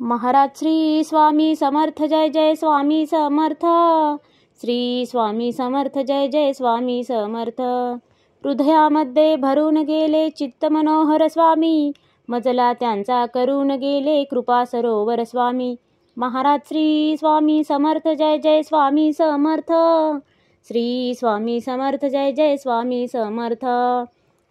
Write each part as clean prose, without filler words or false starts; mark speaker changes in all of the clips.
Speaker 1: महाराज श्री स्वामी समर्थ जय जय स्वामी समर्थ. श्री स्वामी समर्थ जय जय स्वामी समर्थ. हृदयामध्ये भरून गेले चित्त मनोहर स्वामी, मजला त्यांचा करून गेले कृपा सरोवर स्वामी. महाराज श्री स्वामी समर्थ जय जय स्वामी समर्थ. श्री स्वामी समर्थ जय जय स्वामी समर्थ.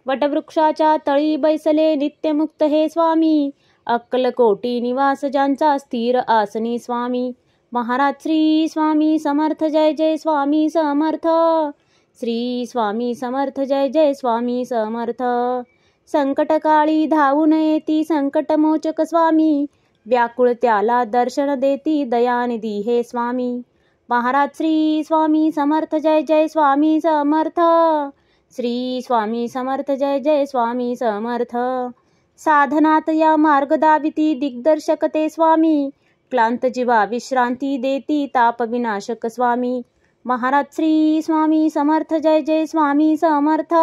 Speaker 1: वटवृक्षाच्या तळी बैसले नित्यमुक्त हे स्वामी, अक्कलकोटी निवास ज्यांचा स्थिर आसनी स्वामी. महाराज श्री स्वामी समर्थ जय जय स्वामी समर्थ. श्री स्वामी समर्थ जय जय स्वामी समर्थ. संकटकाळी धावून येती संकटमोचक स्वामी, व्याकुळ त्याला दर्शन देती दयानिधी हे स्वामी. महाराज श्री स्वामी समर्थ जय जय स्वामी समर्थ. श्री स्वामी समर्थ जय जय स्वामी समर्थ. साधनात या मार्ग दाविती दिग्दर्शक ते स्वामी, क्लांत जीवा विश्रांती देती ताप विनाशक स्वामी. महाराज श्री स्वामी समर्थ जय जय स्वामी समर्थ.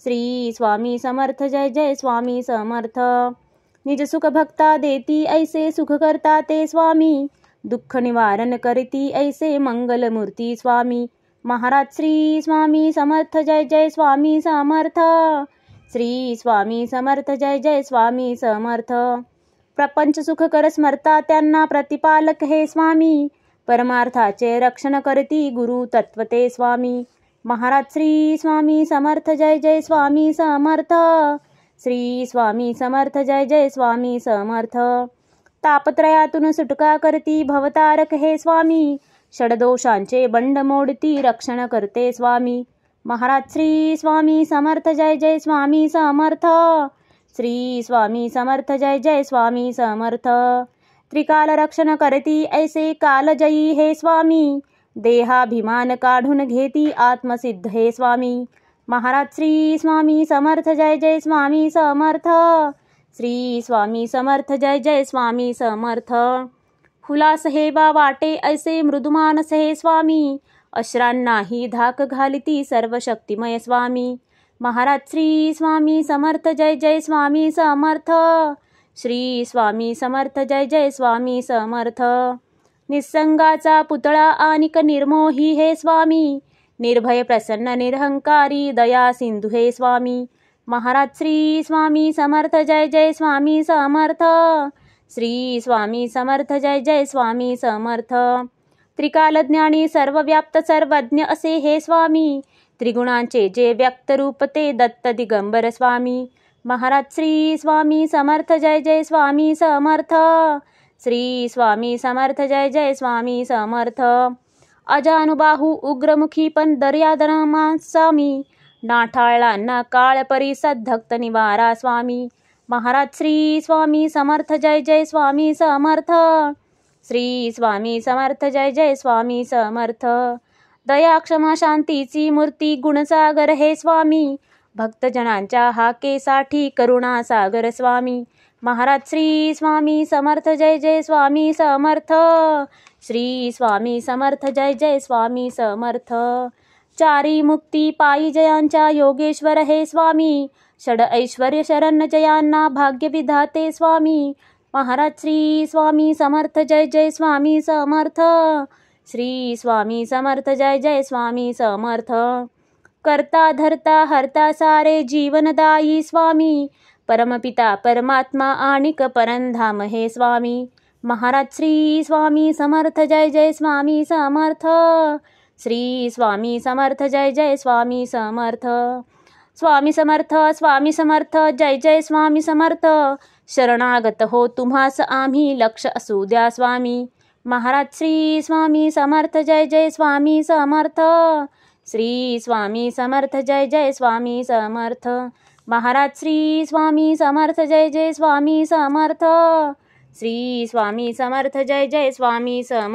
Speaker 1: श्री स्वामी समर्थ जय जय स्वामी समर्थ. निज सुख भक्ता देती ऐसे सुख करता ते स्वामी, दुःख निवारण करती ऐसे मंगलमूर्ती स्वामी. महाराज श्री स्वामी समर्थ जय जय स्वामी समर्थ. श्री स्वामी समर्थ जय जय स्वामी समर्थ. प्रपंच सुखकर स्मरता त्यांना प्रतिपालक हे स्वामी, परमार्थाचे रक्षण करती गुरु तत्व ते स्वामी. महाराज श्री स्वामी समर्थ जय जय स्वामी समर्थ. श्री स्वामी समर्थ जय जय स्वामी समर्थ. तापत्रयातून सुटका करती भवतारक हे स्वामी, षडदोषांचे बंड मोडती रक्षण करते स्वामी. महाराज श्री स्वामी समर्थ जय जय स्वामी समर्थ. श्री स्वामी समर्थ जय जय स्वामी समर्थ. त्रिकाल रक्षण करती ऐसे कालजयी हे स्वामी, देहाभिमान काढून घेती आत्मसिद्ध हे स्वामी. महाराज श्री स्वामी समर्थ जय जय स्वामी समर्थ. श्री स्वामी समर्थ जय जय स्वामी समर्थ. हुलास हे बा वाटे ऐसे मृदुमानस हे स्वामी, अश्रांनाही धाक घालिती सर्व शक्तिमय स्वामी. महाराज श्री स्वामी समर्थ जय जय स्वामी समर्थ. श्री स्वामी समर्थ जय जय स्वामी समर्थ. निसंगाचा पुतळा आनिक निर्मोही हे स्वामी, निर्भय प्रसन्न निरहंकारी दया सिंधू हे स्वामी. महाराज श्री स्वामी समर्थ जय जय स्वामी समर्थ. श्री स्वामी समर्थ जय जय स्वामी समर्थ. त्रिकालज्ञानी सर्वव्याप्त सर्वज्ञ असे हे स्वामी, त्रिगुणांचे जे व्यक्त रूप ते दत्त दिगंबर स्वामी. महाराज श्री स्वामी समर्थ जय जय स्वामी समर्थ. श्री स्वामी समर्थ जय जय स्वामी समर्थ. अजानुबाहू उग्रमुखी पण दर्यादनमा स्वामी, नाठाळांना काळ परिसद धक्त निवारा स्वामी. महाराज श्री स्वामी समर्थ जय जय स्वामी समर्थ. श्री स्वामी समर्थ जय जय स्वामी समर्थ. दया क्षमा शांतीची मूर्ती गुणसागर हे स्वामी, भक्तजनांच्या हाकेसाठी करुणा सागर स्वामी. महाराज श्री स्वामी समर्थ जय जय स्वामी समर्थ. श्री स्वामी समर्थ जय जय स्वामी समर्थ. चारी मुक्ती पायी जयांच्या योगेश्वर हे स्वामी, षड ऐश्वर्य शरण जयांना भाग्य विधाते स्वामी. महाराज श्री स्वामी समर्थ जय जय स्वामी समर्थ. श्री स्वामी समर्थ जय जय स्वामी समर्थ. करता धरता हरता सारे जीवनदायी स्वामी, परमपिता परमात्मा आणिक परंधाम हे स्वामी. महाराज श्री स्वामी समर्थ जय जय स्वामी समर्थ. श्री स्वामी समर्थ जय जय स्वामी समर्थ. स्वामी समर्थ स्वामी समर्थ जय जय स्वामी समर्थ. शरणागत हो तुम्हास आम्ही लक्ष असू द्या स्वामी. महाराज श्री स्वामी समर्थ जय जय स्वामी समर्थ. श्री स्वामी समर्थ जय जय स्वामी समर्थ. महाराज श्री स्वामी समर्थ जय जय स्वामी समर्थ. श्री स्वामी समर्थ जय जय स्वामी समर्थ.